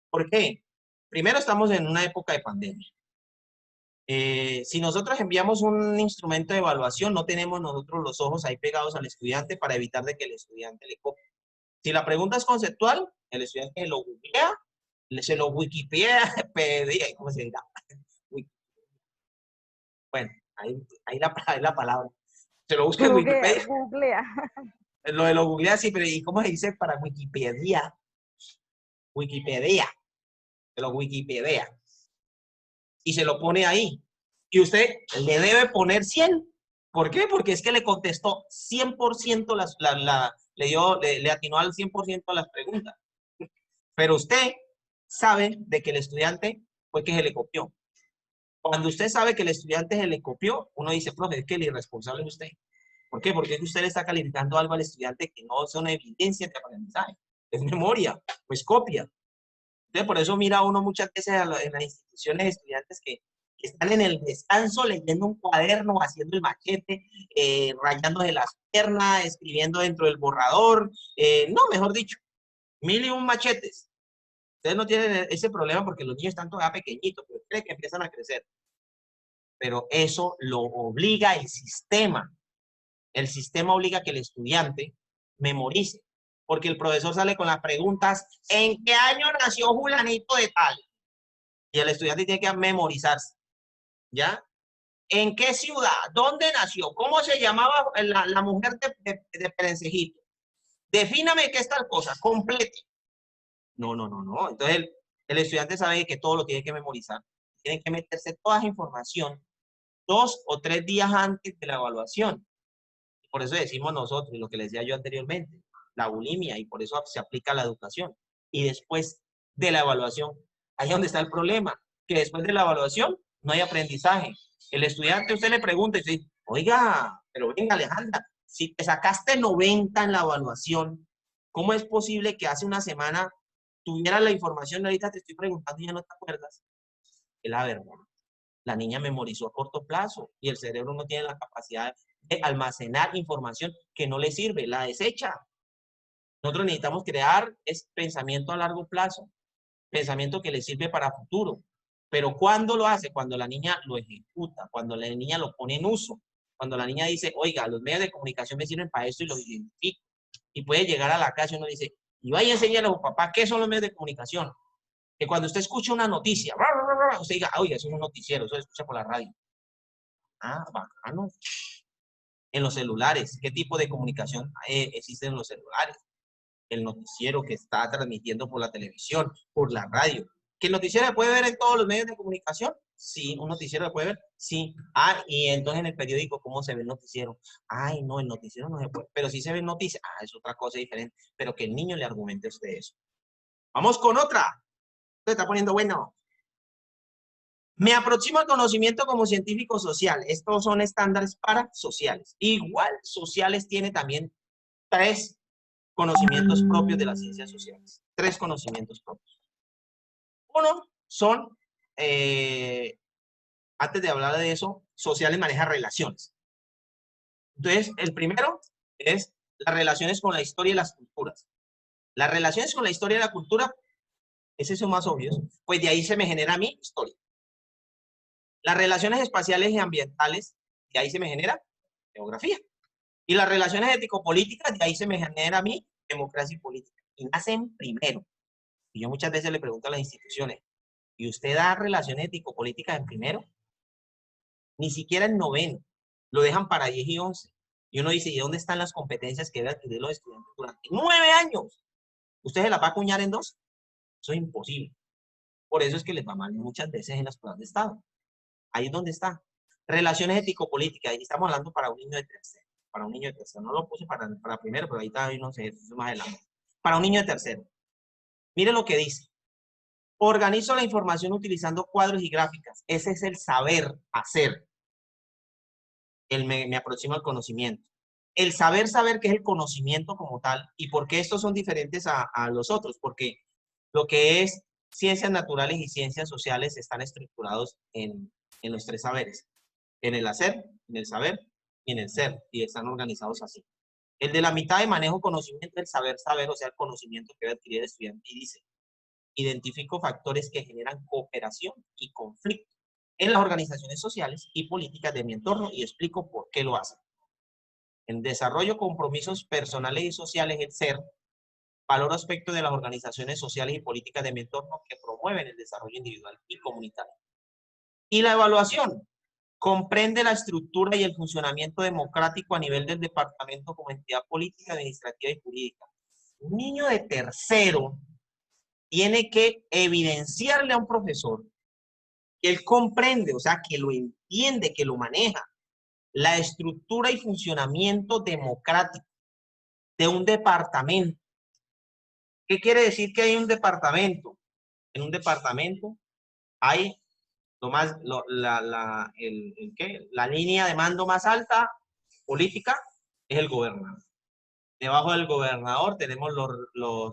¿Por qué? Primero estamos en una época de pandemia. Si nosotros enviamos un instrumento de evaluación, no tenemos nosotros los ojos ahí pegados al estudiante para evitar de que el estudiante le copie. Si la pregunta es conceptual, el estudiante lo googlea, se lo wikipedia, ¿cómo se dirá? Bueno, ahí la palabra. Se lo busca en Wikipedia. Googlea. Lo de lo googlea, sí, pero ¿y cómo se dice para Wikipedia? Wikipedia. Se lo wikipedia. Y se lo pone ahí. Y usted le debe poner 100. ¿Por qué? Porque es que le contestó 100%, le atinó al 100% a las preguntas. Pero usted sabe de que el estudiante fue que se le copió. Cuando usted sabe que el estudiante se le copió, uno dice, profe, es que el irresponsable es usted. ¿Por qué? Porque usted le está calificando algo al estudiante que no son evidencias de aprendizaje. Es memoria, pues copia. Entonces, por eso mira uno muchas veces en las instituciones estudiantes que están en el descanso leyendo un cuaderno, haciendo el machete, rayándose las piernas, escribiendo dentro del borrador. No, mejor dicho, 1001 machetes. Ustedes no tienen ese problema porque los niños están todavía pequeñitos, pero creen que empiezan a crecer. Pero eso lo obliga el sistema. El sistema obliga a que el estudiante memorice. Porque el profesor sale con las preguntas, ¿en qué año nació Julanito de tal? Y el estudiante tiene que memorizarse. ¿Ya? ¿En qué ciudad? ¿Dónde nació? ¿Cómo se llamaba la mujer de Perencejito? Defíname qué es tal cosa, complete. No. Entonces el estudiante sabe que todo lo tiene que memorizar. Tiene que meterse toda esa información 2 o 3 días antes de la evaluación. Por eso decimos nosotros, y lo que les decía yo anteriormente, la bulimia, y por eso se aplica a la educación. Y después de la evaluación, ahí es donde está el problema, que después de la evaluación no hay aprendizaje. El estudiante, usted le pregunta y dice, oiga, pero venga Alejandra, si te sacaste 90 en la evaluación, ¿cómo es posible que hace una semana tuvieras la información y ahorita te estoy preguntando y ya no te acuerdas? Es la verdad. La niña memorizó a corto plazo y el cerebro no tiene la capacidad de almacenar información que no le sirve, la desecha. Nosotros necesitamos crear pensamiento a largo plazo, pensamiento que le sirve para futuro. Pero ¿cuándo lo hace? Cuando la niña lo ejecuta, cuando la niña lo pone en uso, cuando la niña dice, oiga, los medios de comunicación me sirven para esto y los identifico. Y puede llegar a la casa y uno dice, Y vaya a enseñarle a su papá qué son los medios de comunicación. Que cuando usted escucha una noticia, usted diga, oiga, eso es un noticiero, eso se escucha por la radio. Ah, bacano. En los celulares, ¿qué tipo de comunicación existe en los celulares? El noticiero que está transmitiendo por la televisión, por la radio. ¿Que el noticiero se puede ver en todos los medios de comunicación? Sí, un noticiero se puede ver, sí. Ah, y entonces en el periódico, ¿cómo se ve el noticiero? Ay, no, el noticiero no se puede, pero sí se ve noticias. Ah, es otra cosa diferente, pero que el niño le argumente a usted eso. Vamos con otra. Se está poniendo bueno. Me aproximo al conocimiento como científico social. Estos son estándares para sociales. Igual sociales tiene también 3 conocimientos propios de las ciencias sociales. 3 conocimientos propios. Uno son, antes de hablar de eso, sociales maneja relaciones. Entonces, el primero es las relaciones con la historia y las culturas. Las relaciones con la historia y la cultura, ese es lo más obvio, pues de ahí se me genera mi historia. Las relaciones espaciales y ambientales, de ahí se me genera geografía. Y las relaciones ético-políticas, de ahí se me genera mi democracia y política. Y nacen primero. Y yo muchas veces le pregunto a las instituciones, ¿y usted da relaciones ético-políticas en primero? Ni siquiera en noveno. Lo dejan para 10 y 11. Y uno dice, ¿y dónde están las competencias que deben adquirir los estudiantes durante 9 años? ¿Usted se las va a acuñar en 2? Eso es imposible. Por eso es que les va mal muchas veces en las pruebas de Estado. Ahí es donde está. Relaciones ético-políticas. Ahí estamos hablando para un niño de tercero. Para un niño de tercero. No lo puse para primero, pero ahí está, no sé, eso más adelante. Para un niño de tercero. Mire lo que dice. Organizo la información utilizando cuadros y gráficas. Ese es el saber hacer. Me aproximo al conocimiento. El saber que es el conocimiento como tal. ¿Y por qué estos son diferentes a los otros? Porque lo que es ciencias naturales y ciencias sociales están estructurados en los 3 saberes. En el hacer, en el saber y en el ser. Y están organizados así. El de la mitad de manejo conocimiento, el saber, o sea, el conocimiento que debe adquirir el estudiante. Y dice, identifico factores que generan cooperación y conflicto en las organizaciones sociales y políticas de mi entorno y explico por qué lo hacen. En desarrollo compromisos personales y sociales, el ser, valoro aspectos de las organizaciones sociales y políticas de mi entorno que promueven el desarrollo individual y comunitario. Y la evaluación comprende la estructura y el funcionamiento democrático a nivel del departamento como entidad política, administrativa y jurídica. Un niño de tercero tiene que evidenciarle a un profesor que él comprende, o sea, que lo entiende, que lo maneja, la estructura y funcionamiento democrático de un departamento. ¿Qué quiere decir que hay un departamento? En un departamento hay la línea de mando más alta política es el gobernador. Debajo del gobernador tenemos ¿cómo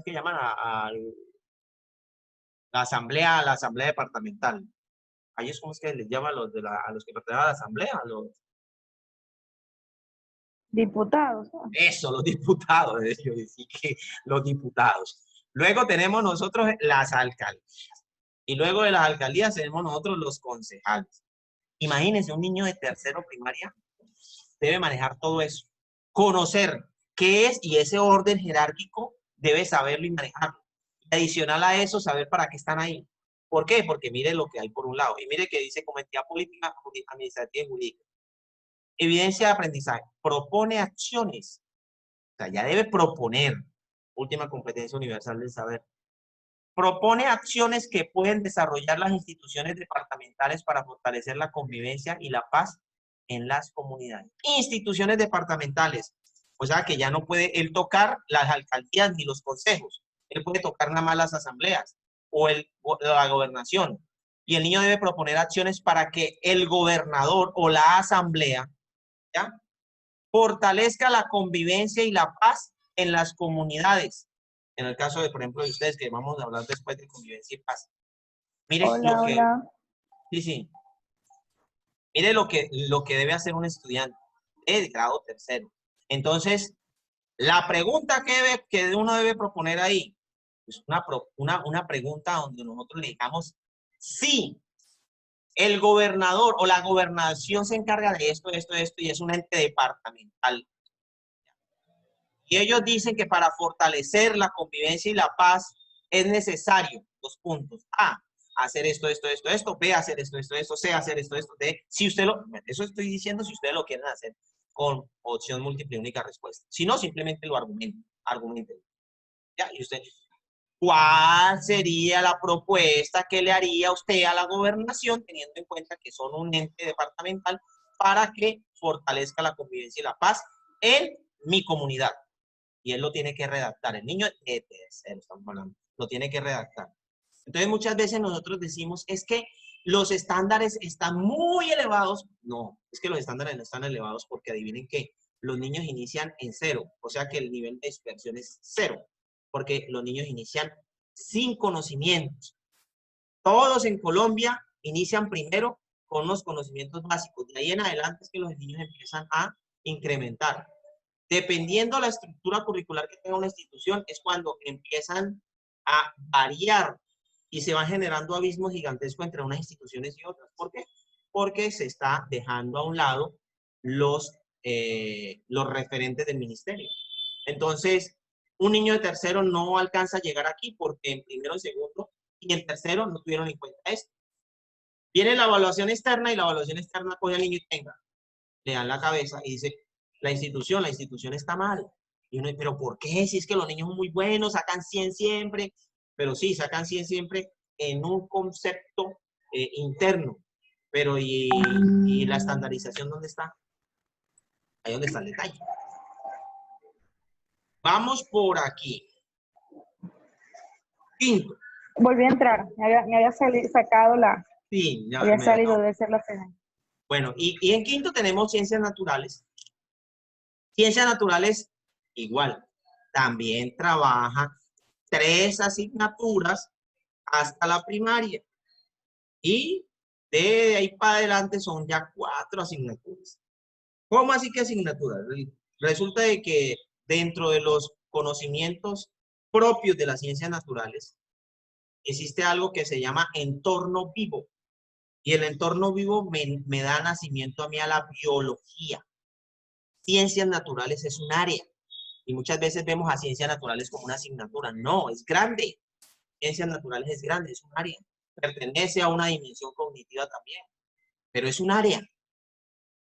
se llaman? La asamblea departamental. Ahí es como es que les llama a los que pertenecen a la asamblea, Diputados, ¿no? Eso, los diputados, yo decía que los diputados. Luego tenemos nosotros las alcaldías. Y luego de las alcaldías tenemos nosotros los concejales. Imagínense, un niño de tercero primaria debe manejar todo eso. Conocer qué es y ese orden jerárquico debe saberlo y manejarlo. Y adicional a eso, saber para qué están ahí. ¿Por qué? Porque mire lo que hay por un lado. Y mire que dice como entidad política, administrativa y jurídica. Evidencia de aprendizaje. Propone acciones. O sea, ya debe proponer. Última competencia universal del saber. Propone acciones que pueden desarrollar las instituciones departamentales para fortalecer la convivencia y la paz en las comunidades. Instituciones departamentales. O sea, que ya no puede él tocar las alcaldías ni los consejos. Él puede tocar nada más las asambleas o la gobernación. Y el niño debe proponer acciones para que el gobernador o la asamblea, ¿ya?, fortalezca la convivencia y la paz en las comunidades. En el caso de, por ejemplo, de ustedes, que vamos a hablar después de convivencia y paz. Mire Hola, hola. sí. Mire lo que debe hacer un estudiante de grado tercero. Entonces, la pregunta que uno debe proponer ahí es una pregunta donde nosotros le digamos, sí, el gobernador o la gobernación se encarga de esto, y es un ente departamental. Y ellos dicen que para fortalecer la convivencia y la paz es necesario, 2 puntos. A, hacer esto, esto. B, hacer esto, C, hacer esto, D. Si usted lo, eso estoy diciendo si ustedes lo quieren hacer con opción múltiple y única respuesta. Si no, simplemente lo argumenten. ¿Ya? Y usted, ¿cuál sería la propuesta que le haría usted a la gobernación, teniendo en cuenta que son un ente departamental, para que fortalezca la convivencia y la paz en mi comunidad? Y él lo tiene que redactar. El niño de tercero, estamos hablando, lo tiene que redactar. Entonces, muchas veces nosotros decimos, es que los estándares están muy elevados. No, es que los estándares no están elevados porque adivinen que los niños inician en 0, o sea que el nivel de dispersión es 0, porque los niños inician sin conocimientos. Todos en Colombia inician primero con los conocimientos básicos. De ahí en adelante es que los niños empiezan a incrementar. Dependiendo de la estructura curricular que tenga una institución, es cuando empiezan a variar y se van generando abismos gigantescos entre unas instituciones y otras. ¿Por qué? Porque se está dejando a un lado los referentes del ministerio. Entonces, un niño de tercero no alcanza a llegar aquí porque en primero, en segundo y en tercero no tuvieron en cuenta esto. Viene la evaluación externa y la evaluación externa coge al niño y le dan la cabeza y dice, la institución está mal. Y uno dice, ¿pero por qué? Si es que los niños son muy buenos, sacan 100 siempre. Pero sí, sacan 100 siempre en un concepto interno. Pero ¿y la estandarización dónde está? Ahí donde está el detalle. Vamos por aquí. Quinto. Volví a entrar, me había sacado la... Sí, ya había me salido, debe ser la señal. Bueno, y en quinto tenemos ciencias naturales. Ciencias naturales, igual, también trabaja 3 asignaturas hasta la primaria. Y de ahí para adelante son ya 4 asignaturas. ¿Cómo así que asignaturas? Resulta de que dentro de los conocimientos propios de las ciencias naturales, existe algo que se llama entorno vivo. Y el entorno vivo me da nacimiento a mí a la biología. Ciencias naturales es un área. Y muchas veces vemos a ciencias naturales como una asignatura. No, es grande. Ciencias naturales es grande, es un área. Pertenece a una dimensión cognitiva también, pero es un área.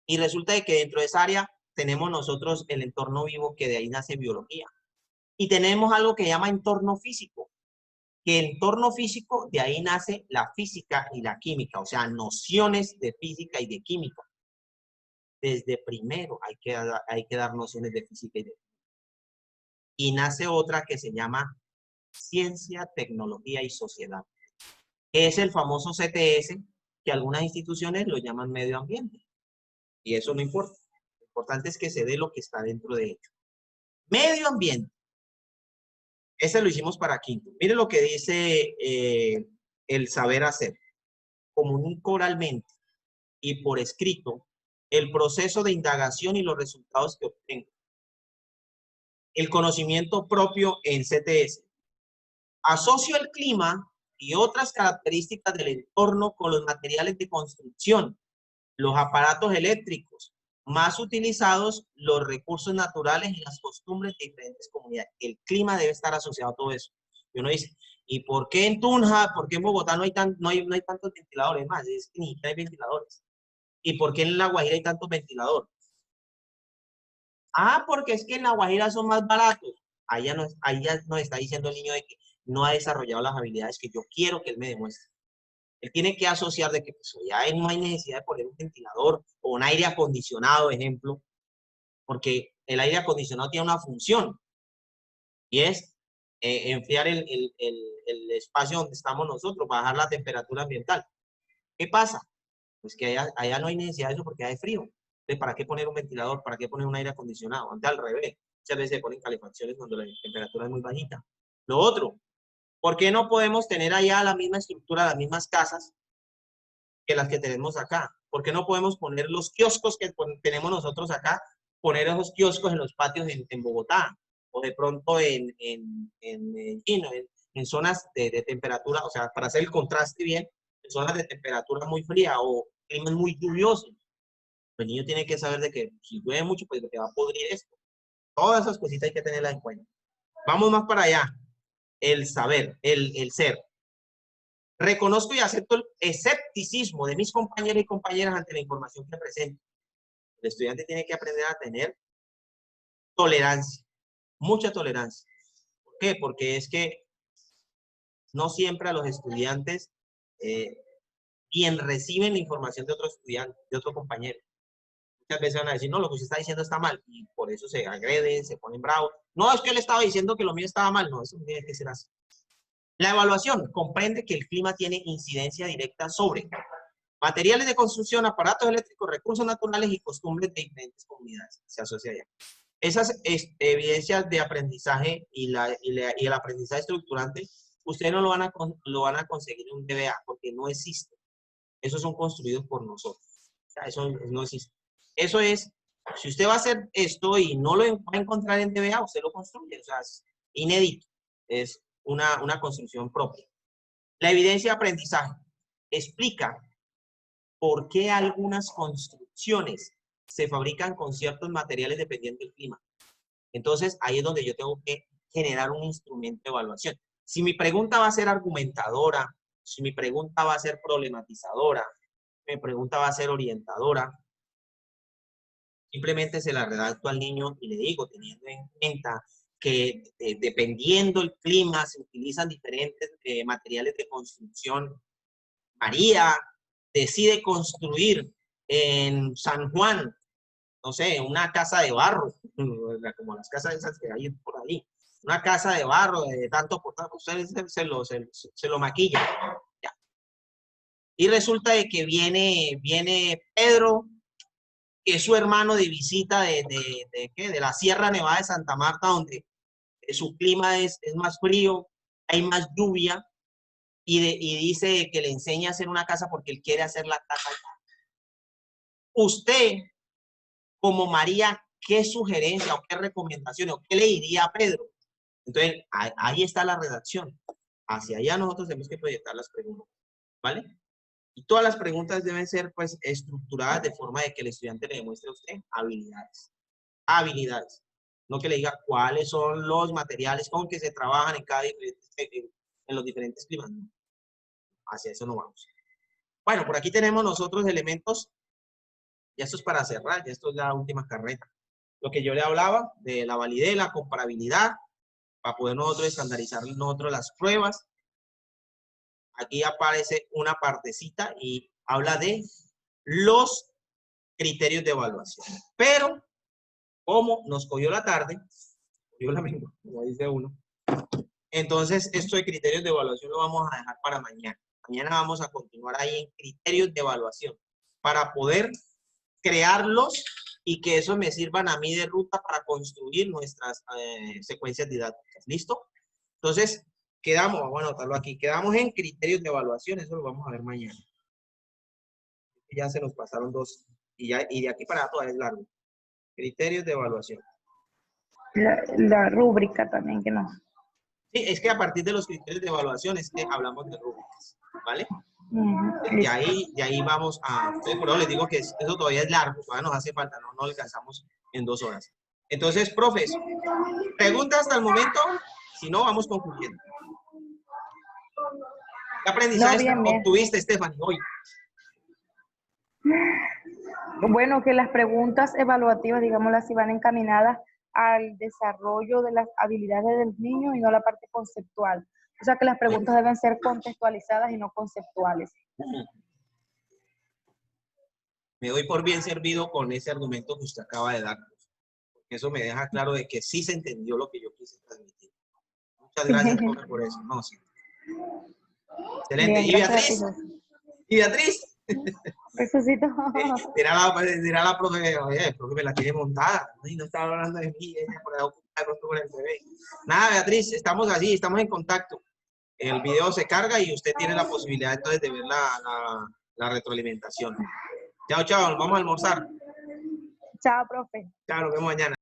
Y resulta de que dentro de esa área tenemos nosotros el entorno vivo, que de ahí nace biología. Y tenemos algo que se llama entorno físico, que el entorno físico, de ahí nace la física y la química, o sea, nociones de física y de química. Desde primero hay que dar nociones de física y de química. Y nace otra que se llama Ciencia, Tecnología y Sociedad. Es el famoso CTS, que algunas instituciones lo llaman medio ambiente. Y eso no importa. Lo importante es que se dé lo que está dentro de ello. Medio ambiente. Ese lo hicimos para quinto. Mire lo que dice el saber hacer. Comunico oralmente y por escrito el proceso de indagación y los resultados que obtengo. El conocimiento propio en CTS. Asocio el clima y otras características del entorno con los materiales de construcción, los aparatos eléctricos más utilizados, los recursos naturales y las costumbres de diferentes comunidades. El clima debe estar asociado a todo eso. Y uno dice, ¿y por qué en Tunja, por qué en Bogotá no hay tantos ventiladores más? Es que ni hay ventiladores. ¿Y por qué en La Guajira hay tantos ventiladores? Ah, porque es que en La Guajira son más baratos. Ahí ya nos está diciendo el niño de que no ha desarrollado las habilidades que yo quiero que él me demuestre. Él tiene que asociar de que pues, ya no hay necesidad de poner un ventilador o un aire acondicionado, ejemplo, porque el aire acondicionado tiene una función y es enfriar el espacio donde estamos nosotros, bajar la temperatura ambiental. ¿Qué pasa? Pues que allá no hay necesidad de eso porque hay frío. Entonces, ¿para qué poner un ventilador? ¿Para qué poner un aire acondicionado? Antes al revés. Muchas veces se ponen calefacciones cuando la temperatura es muy bajita. Lo otro, ¿por qué no podemos tener allá la misma estructura, las mismas casas que las que tenemos acá? ¿Por qué no podemos poner los kioscos que tenemos nosotros acá, poner esos kioscos en los patios en Bogotá? O de pronto en zonas de temperatura, o sea, para hacer el contraste bien, en zonas de temperatura muy fría o climas muy lluviosos. El niño tiene que saber de que si llueve mucho, pues te va a podrir esto. Todas esas cositas hay que tenerlas en cuenta. Vamos más para allá. El saber, el ser. Reconozco y acepto el escepticismo de mis compañeros y compañeras ante la información que presento. El estudiante tiene que aprender a tener tolerancia, mucha tolerancia. ¿Por qué? Porque es que no siempre a los estudiantes bien reciben la información de otro estudiante, de otro compañero. Muchas veces van a decir, no, lo que usted está diciendo está mal, y por eso se agreden, se ponen bravos. No, es que él estaba diciendo que lo mío estaba mal. No, eso no tiene que ser así. La evaluación comprende que el clima tiene incidencia directa sobre materiales de construcción, aparatos eléctricos, recursos naturales y costumbres de diferentes comunidades. Se asocia allá. Esas evidencias de aprendizaje y el aprendizaje estructurante, ustedes no lo van a conseguir en un DBA, porque no existe. Esos son construidos por nosotros. O sea, eso no existe. Eso es, si usted va a hacer esto y no lo va a encontrar en DBA, usted lo construye. O sea, es inédito. Es una construcción propia. La evidencia de aprendizaje explica por qué algunas construcciones se fabrican con ciertos materiales dependiendo del clima. Entonces, ahí es donde yo tengo que generar un instrumento de evaluación. Si mi pregunta va a ser argumentadora, si mi pregunta va a ser problematizadora, mi pregunta va a ser orientadora, simplemente se la redacto al niño y le digo, teniendo en cuenta que dependiendo del clima se utilizan diferentes materiales de construcción. María decide construir en San Juan, no sé, una casa de barro, como las casas esas que hay por ahí, una casa de barro de tanto por tanto, ustedes se lo maquillan. Ya. Y resulta de que viene Pedro, que es su hermano de visita de la Sierra Nevada de Santa Marta, donde su clima es más frío, hay más lluvia, y dice que le enseña a hacer una casa porque él quiere hacer la casa. Usted, como María, ¿qué sugerencia o qué recomendaciones o qué le diría a Pedro? Entonces, ahí está la redacción. Hacia allá nosotros tenemos que proyectar las preguntas, ¿vale? Y todas las preguntas deben ser, pues, estructuradas de forma de que el estudiante le demuestre a usted habilidades. Habilidades. No que le diga cuáles son los materiales con que se trabajan en los diferentes climas. Hacia eso no vamos. Bueno, por aquí tenemos nosotros elementos. Ya esto es para cerrar, ya esto es la última carrera. Lo que yo le hablaba de la validez, la comparabilidad, para poder nosotros estandarizar nosotros las pruebas. Aquí aparece una partecita y habla de los criterios de evaluación. Pero, como nos cogió la tarde, cogió la misma, como dice uno, entonces esto de criterios de evaluación lo vamos a dejar para mañana. Mañana vamos a continuar ahí en criterios de evaluación para poder crearlos y que eso me sirvan a mí de ruta para construir nuestras secuencias didácticas. ¿Listo? Entonces, quedamos, vamos a anotarlo aquí, quedamos en criterios de evaluación, eso lo vamos a ver mañana. Ya se nos pasaron dos, y de aquí para atrás es largo. Criterios de evaluación. La rúbrica también, que no. Sí, es que a partir de los criterios de evaluación es que hablamos de rúbricas, ¿vale? De ahí vamos a... Pero les digo que eso todavía es largo, todavía nos hace falta, no alcanzamos en 2 horas. Entonces, profes, ¿preguntas hasta el momento? Si no, vamos concluyendo. ¿Qué aprendizajes obtuviste, Stephanie, hoy? Bueno, que las preguntas evaluativas, digámoslo así, van encaminadas al desarrollo de las habilidades del niño y no a la parte conceptual. O sea que las preguntas deben ser contextualizadas y no conceptuales. Me doy por bien servido con ese argumento que usted acaba de dar. Eso me deja claro de que sí se entendió lo que yo quise transmitir. Muchas gracias, profe, por eso. No, sí. Excelente. Bien, ¿Y Beatriz? ¿Y Beatriz? Resucito. Dirá la profe, oye, profe me la tiene montada. Y no estaba hablando de mí, ella por ahí ocupada con el bebé. Nada, Beatriz, estamos así, estamos en contacto. El video se carga y usted tiene la posibilidad entonces de ver la retroalimentación. Chao, chao, vamos a almorzar. Chao, profe. Chao, nos vemos mañana.